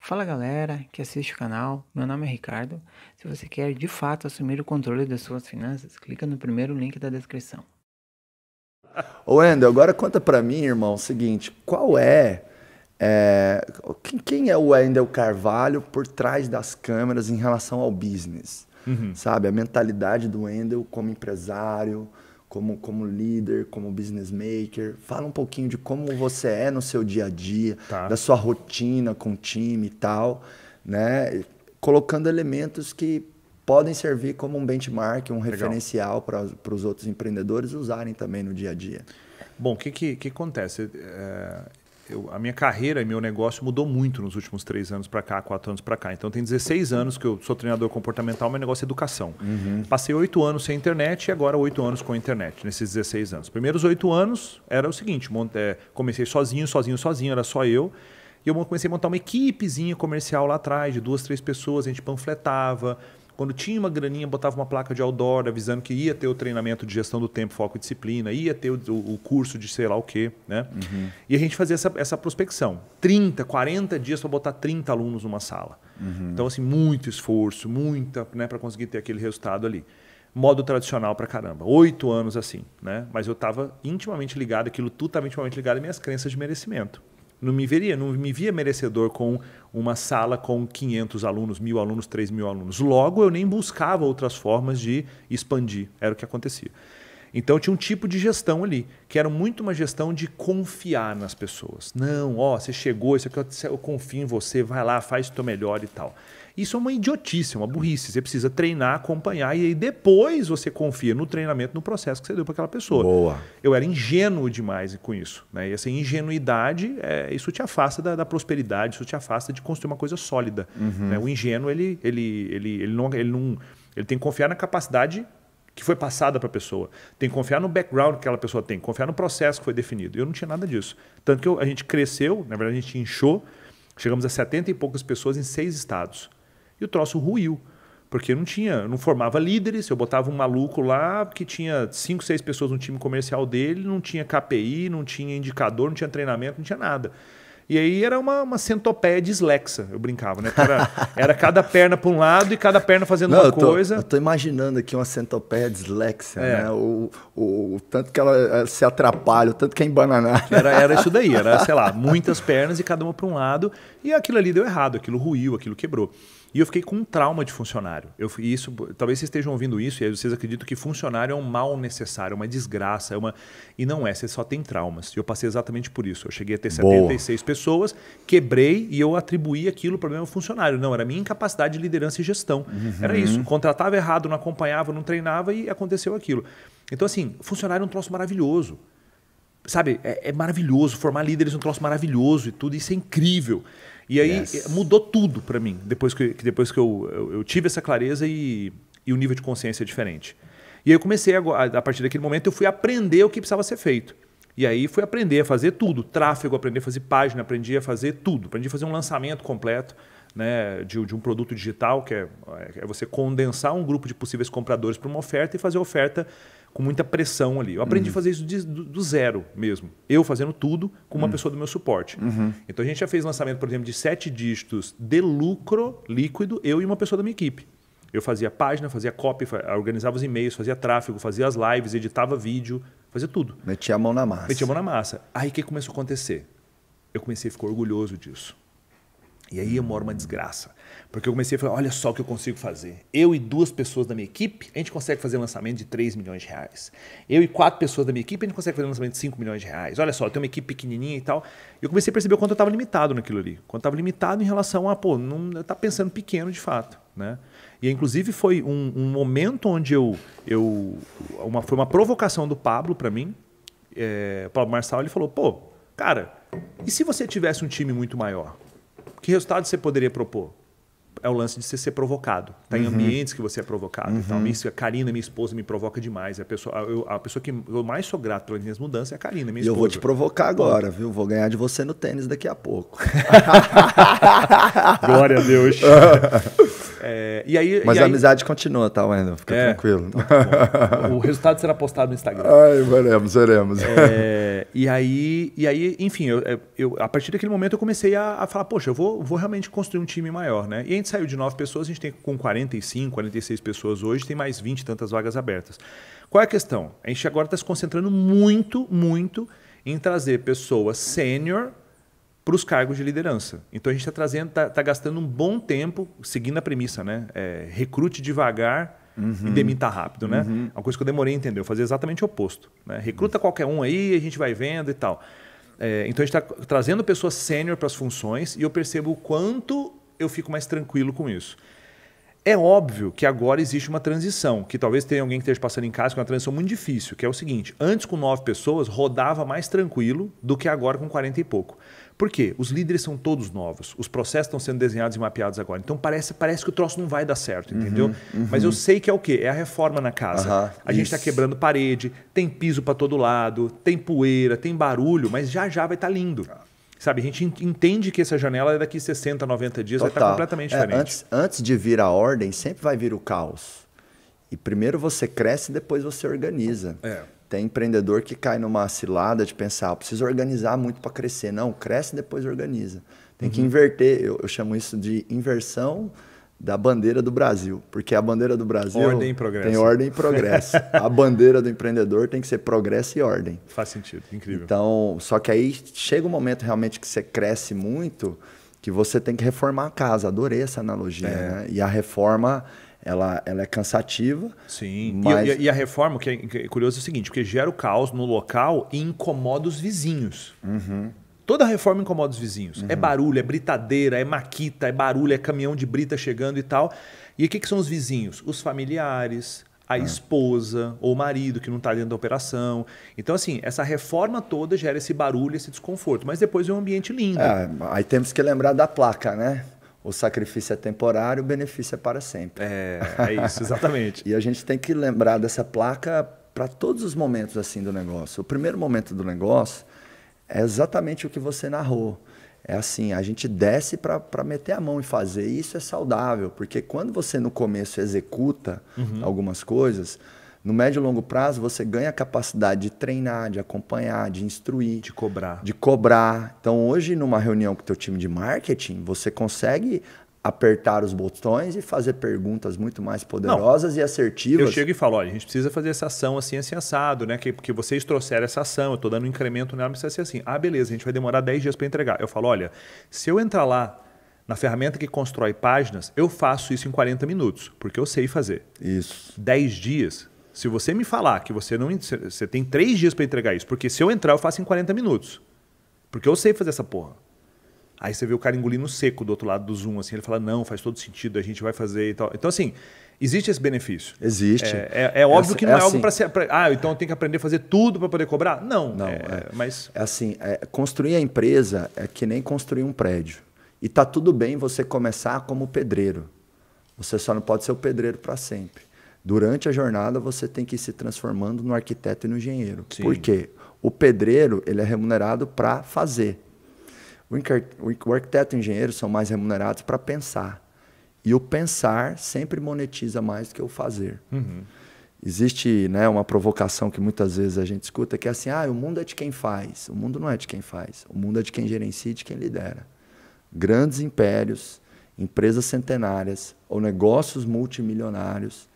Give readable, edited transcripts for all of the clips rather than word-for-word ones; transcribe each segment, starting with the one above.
Fala galera que assiste o canal, meu nome é Ricardo. Se você quer de fato assumir o controle das suas finanças, clica no primeiro link da descrição. Ô Wendel, agora conta pra mim, irmão, o seguinte, quem é o Wendel Carvalho por trás das câmeras em relação ao business? Sabe, a mentalidade do Wendel como empresário, como líder, como business maker. Fala um pouquinho de como você é no seu dia a dia, da sua rotina com o time e tal, né? Colocando elementos que podem servir como um benchmark, um referencial para os outros empreendedores usarem também no dia a dia. Bom, o que acontece? A minha carreira e meu negócio mudou muito nos últimos 3 anos para cá, 4 anos para cá. Então tem 16 anos que eu sou treinador comportamental, meu negócio é educação. Passei 8 anos sem internet e agora 8 anos com a internet, nesses 16 anos. Os primeiros 8 anos era o seguinte, comecei sozinho, era só eu. E eu comecei a montar uma equipezinha comercial lá atrás, de 2, 3 pessoas, a gente panfletava. Quando tinha uma graninha, botava uma placa de outdoor avisando que ia ter o treinamento de gestão do tempo, foco e disciplina, ia ter o curso de sei lá o quê, né? E a gente fazia essa prospecção. 30, 40 dias para botar 30 alunos numa sala. Então, assim, muito esforço, né, para conseguir ter aquele resultado ali. Modo tradicional pra caramba. 8 anos assim, né? Mas eu estava intimamente ligado, aquilo tudo estava intimamente ligado às minhas crenças de merecimento. Não me via merecedor com uma sala com 500 alunos, 1.000 alunos, 3.000 alunos. Logo, eu nem buscava outras formas de expandir. Era o que acontecia. Então, tinha um tipo de gestão ali, que era muito uma gestão de confiar nas pessoas. Não, você chegou, isso aqui eu confio em você, vai lá, faz o teu melhor e tal. Isso é uma idiotice, uma burrice. Você precisa treinar, acompanhar e aí depois você confia no treinamento, no processo que você deu para aquela pessoa. Boa. Eu era ingênuo demais com isso, né? E essa ingenuidade, isso te afasta da prosperidade, isso te afasta de construir uma coisa sólida. Né? O ingênuo, ele tem que confiar na capacidade que foi passada para a pessoa. Tem que confiar no background que aquela pessoa tem, confiar no processo que foi definido. Eu não tinha nada disso. Tanto que a gente cresceu, na verdade a gente inchou, chegamos a 70 e poucas pessoas em 6 estados. E o troço ruiu, porque não formava líderes, eu botava um maluco lá que tinha 5, 6 pessoas no time comercial dele, não tinha KPI, não tinha indicador, não tinha treinamento, não tinha nada. E aí era uma centopeia dislexa, eu brincava, né? Era cada perna para um lado e cada perna fazendo uma coisa. Eu tô imaginando aqui uma centopeia dislexia, né? O tanto que ela se atrapalha, o tanto que é embananada. Era isso daí, era, sei lá, muitas pernas e cada uma para um lado. E aquilo ali deu errado, aquilo ruiu, aquilo quebrou. E eu fiquei com um trauma de funcionário. Talvez vocês estejam ouvindo isso e vocês acreditam que funcionário é um mal necessário, uma desgraça. E não é, você só tem traumas. E eu passei exatamente por isso. Eu cheguei a ter 76 pessoas, quebrei e eu atribuí aquilo para o meu funcionário. Não, era a minha incapacidade de liderança e gestão. Era isso. Contratava errado, não acompanhava, não treinava e aconteceu aquilo. Então, assim, funcionário é um troço maravilhoso. Sabe, é maravilhoso. Formar líderes é um troço maravilhoso e tudo. Isso é incrível. E aí mudou tudo para mim, depois que eu tive essa clareza e o nível de consciência é diferente. E aí eu comecei, a partir daquele momento, eu fui aprender o que precisava ser feito. E aí fui aprender a fazer tudo, tráfego, aprender a fazer página, aprendi a fazer tudo. Aprendi a fazer um lançamento completo, né, de um produto digital, que é você condensar um grupo de possíveis compradores para uma oferta e fazer a oferta com muita pressão ali. Eu aprendi a fazer isso do zero mesmo. Eu fazendo tudo com uma pessoa do meu suporte. Então a gente já fez lançamento, por exemplo, de 7 dígitos de lucro líquido, eu e uma pessoa da minha equipe. Eu fazia página, fazia copy, organizava os e-mails, fazia tráfego, fazia as lives, editava vídeo, fazia tudo. Metia a mão na massa. Metia a mão na massa. Aí o que começou a acontecer? Eu comecei a ficar orgulhoso disso. E aí mora uma desgraça. Porque eu comecei a falar, olha só o que eu consigo fazer. Eu e 2 pessoas da minha equipe, a gente consegue fazer lançamento de 3 milhões de reais. Eu e 4 pessoas da minha equipe, a gente consegue fazer lançamento de 5 milhões de reais. Olha só, eu tenho uma equipe pequenininha e tal. E eu comecei a perceber o quanto eu estava limitado naquilo ali. Quanto eu estava limitado em relação a, não tá pensando pequeno de fato, né? E inclusive foi um momento onde foi uma provocação do Pablo para mim. O Pablo Marçal, ele falou, cara, e se você tivesse um time muito maior? Que resultado você poderia propor? É o lance de você ser provocado. Está em ambientes que você é provocado. Então, a Karina, minha esposa, me provoca demais. A pessoa que eu mais sou grato pelas minhas mudanças é a Karina, minha esposa. E eu vou te provocar agora, viu? Vou ganhar de você no tênis daqui a pouco. Glória a Deus. Mas a amizade continua, tá, Wendel? Fica tranquilo. Tá bom. O resultado será postado no Instagram. Ai, veremos. E aí, enfim, a partir daquele momento eu comecei a falar, poxa, eu vou realmente construir um time maior, né? E a gente saiu de 9 pessoas, a gente tem com 45, 46 pessoas hoje, tem mais 20 e tantas vagas abertas. Qual é a questão? A gente agora está se concentrando muito em trazer pessoas sênior para os cargos de liderança. Então a gente está gastando um bom tempo, seguindo a premissa, né? Recrute devagar e demita rápido, né? Uma coisa que eu demorei a entender, eu fazia exatamente o oposto, né? Recruta qualquer um aí, a gente vai vendo e tal. Então a gente está trazendo pessoas sênior para as funções e eu percebo o quanto eu fico mais tranquilo com isso. É óbvio que agora existe uma transição, que talvez tenha alguém que esteja passando em casa, que é uma transição muito difícil, que é o seguinte, antes com 9 pessoas rodava mais tranquilo do que agora com 40 e pouco. Por quê? Os líderes são todos novos, os processos estão sendo desenhados e mapeados agora. Então parece que o troço não vai dar certo, entendeu? Mas eu sei que é o quê? É a reforma na casa. A gente está quebrando parede, tem piso para todo lado, tem poeira, tem barulho, mas já vai estar lindo. Sabe, a gente entende que essa janela é daqui 60, 90 dias, vai estar completamente diferente. Antes de vir a ordem, sempre vai vir o caos. E primeiro você cresce e depois você organiza. Tem empreendedor que cai numa cilada de pensar, preciso organizar muito para crescer. Não, cresce e depois organiza. Tem que inverter, eu chamo isso de inversão da bandeira do Brasil. Porque a bandeira do Brasil ordem e progresso. Tem ordem e progresso. A bandeira do empreendedor tem que ser progresso e ordem. Faz sentido, incrível. Então, só que aí chega um momento realmente que você cresce muito, que você tem que reformar a casa. Adorei essa analogia, né? E a reforma... Ela é cansativa. Sim. Mas... E a reforma, o que é curioso, é o seguinte, porque gera o caos no local e incomoda os vizinhos. Toda reforma incomoda os vizinhos. É barulho, é britadeira, é maquita, é barulho, é caminhão de brita chegando e tal. E o que são os vizinhos? Os familiares, a esposa ou o marido que não está dentro da operação. Então, assim, essa reforma toda gera esse barulho, esse desconforto. Mas depois é um ambiente lindo. Aí temos que lembrar da placa, né? O sacrifício é temporário, o benefício é para sempre. É isso, exatamente. E a gente tem que lembrar dessa placa para todos os momentos assim do negócio. O primeiro momento do negócio é exatamente o que você narrou. É assim, a gente desce para meter a mão e fazer. E isso é saudável, porque quando você no começo executa algumas coisas, no médio e longo prazo você ganha a capacidade de treinar, de acompanhar, de instruir. De cobrar. Então hoje numa reunião com o teu time de marketing, você consegue apertar os botões e fazer perguntas muito mais poderosas e assertivas. Eu chego e falo, olha, a gente precisa fazer essa ação assim assado, né? Porque vocês trouxeram essa ação, eu estou dando um incremento nela, precisa ser assim. Ah, beleza, a gente vai demorar 10 dias para entregar. Eu falo, olha, se eu entrar lá na ferramenta que constrói páginas, eu faço isso em 40 minutos, porque eu sei fazer. Isso. 10 dias... Se você me falar que você tem 3 dias para entregar isso, porque se eu entrar eu faço em 40 minutos. Porque eu sei fazer essa porra. Aí você vê o cara engolindo seco do outro lado do Zoom, assim, ele fala, não, faz todo sentido, a gente vai fazer e tal. Então, assim, existe esse benefício. Existe. É óbvio que não é algo para ser... então eu tenho que aprender a fazer tudo para poder cobrar? Não. Mas... É assim, construir a empresa é que nem construir um prédio. E tá tudo bem você começar como pedreiro. Você só não pode ser o pedreiro para sempre. Durante a jornada, você tem que ir se transformando no arquiteto e no engenheiro. Sim. Por quê? O pedreiro ele é remunerado para fazer. O arquiteto e o engenheiro são mais remunerados para pensar. E o pensar sempre monetiza mais do que o fazer. Existe, né, uma provocação que muitas vezes a gente escuta, que é assim, o mundo é de quem faz. O mundo não é de quem faz. O mundo é de quem gerencia e de quem lidera. Grandes impérios, empresas centenárias ou negócios multimilionários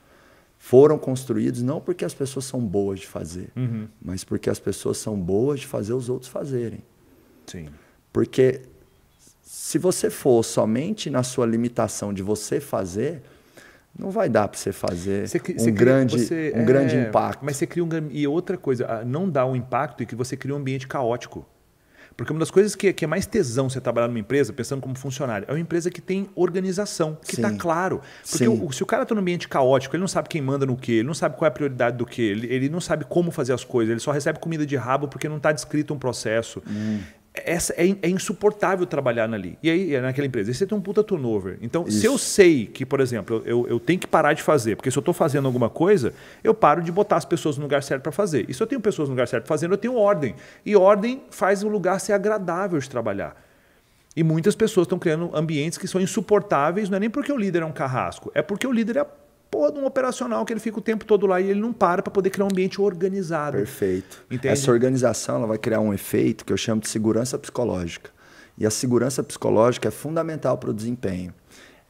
foram construídos não porque as pessoas são boas de fazer, mas porque as pessoas são boas de fazer os outros fazerem. Sim. Porque se você for somente na sua limitação de você fazer, não vai dar para você fazer um grande impacto. Mas você cria E outra coisa, não dá um impacto e que você cria um ambiente caótico. Porque uma das coisas que é mais tesão você trabalhar numa empresa, pensando como funcionário, é uma empresa que tem organização, que está claro. Porque se o cara está num ambiente caótico, ele não sabe quem manda no quê, ele não sabe qual é a prioridade do quê, ele não sabe como fazer as coisas, ele só recebe comida de rabo porque não está descrito um processo. É insuportável trabalhar ali. E aí, naquela empresa, você tem um puta turnover. Então, se eu sei que, por exemplo, eu tenho que parar de fazer, porque se eu estou fazendo alguma coisa, eu paro de botar as pessoas no lugar certo para fazer. E se eu tenho pessoas no lugar certo fazendo, eu tenho ordem. E ordem faz o lugar ser agradável de trabalhar. E muitas pessoas estão criando ambientes que são insuportáveis, não é nem porque o líder é um carrasco, é porque o líder é a porra de um operacional que ele fica o tempo todo lá e ele não para poder criar um ambiente organizado. Perfeito. Entende? Essa organização ela vai criar um efeito que eu chamo de segurança psicológica. E a segurança psicológica é fundamental para o desempenho.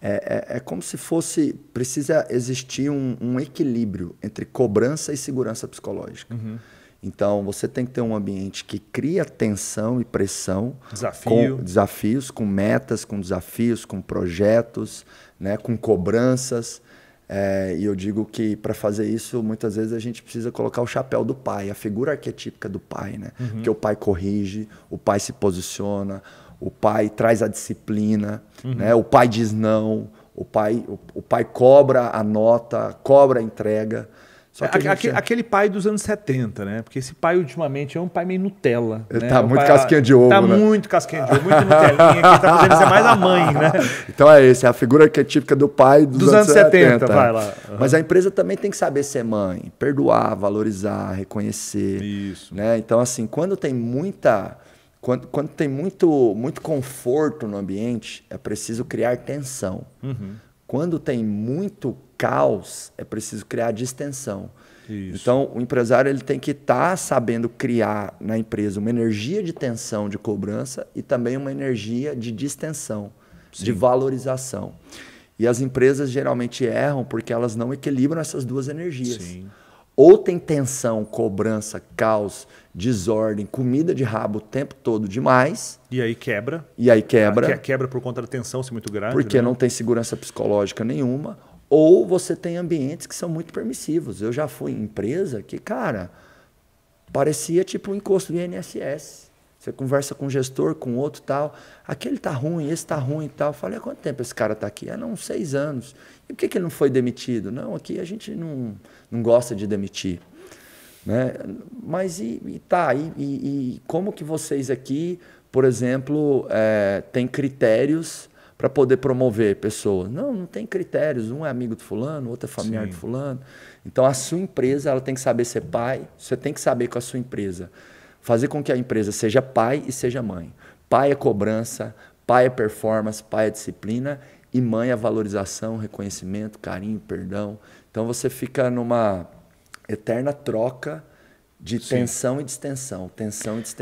É como se fosse... Precisa existir um equilíbrio entre cobrança e segurança psicológica. Então, você tem que ter um ambiente que cria tensão e pressão. Com desafios, com metas, com desafios, com projetos, né, com cobranças. E eu digo que para fazer isso, muitas vezes a gente precisa colocar o chapéu do pai, a figura arquetípica do pai, né? Porque o pai corrige, o pai se posiciona, o pai traz a disciplina, né? O pai diz não, o pai cobra a nota, cobra a entrega. Só que aquele pai dos anos 70, né? Porque esse pai ultimamente é um pai meio Nutella. Ele né? tá muito casquinha de ovo, tá né? muito casquinha de ovo, muito Nutelinha. Quem tá fazendo isso é mais a mãe, né? Então é a figura arquetípica do pai dos anos 70. Vai lá. Mas a empresa também tem que saber ser mãe, perdoar, valorizar, reconhecer. Isso. Né? Então, assim, quando tem quando tem muito conforto no ambiente, é preciso criar tensão. Quando tem muito caos, é preciso criar distensão. Isso. Então, o empresário ele tem que estar sabendo criar na empresa uma energia de tensão, de cobrança e também uma energia de distensão, de valorização. E as empresas geralmente erram porque elas não equilibram essas duas energias. Sim. Ou tem tensão, cobrança, caos, desordem, comida de rabo o tempo todo demais. E aí quebra. Quebra por conta da tensão ser muito grande. Porque né? não tem segurança psicológica nenhuma. Ou você tem ambientes que são muito permissivos. Eu já fui em empresa que, cara, parecia tipo um encosto do INSS. Você conversa com um gestor, com outro tal. Aquele tá ruim, esse tá ruim e tal. Eu falei, há quanto tempo esse cara tá aqui? Não, 6 anos. E por que ele não foi demitido? Não, aqui a gente não gosta de demitir. Né? Mas e como que vocês aqui, por exemplo, têm critérios para poder promover pessoas? Não tem critérios. Um é amigo de fulano, outro é familiar de fulano. Então, a sua empresa ela tem que saber ser pai. Você tem que saber com a sua empresa fazer com que a empresa seja pai e seja mãe. Pai é cobrança, pai é performance, pai é disciplina e mãe é valorização, reconhecimento, carinho, perdão. Então, você fica numa eterna troca de tensão e distensão, tensão e distensão.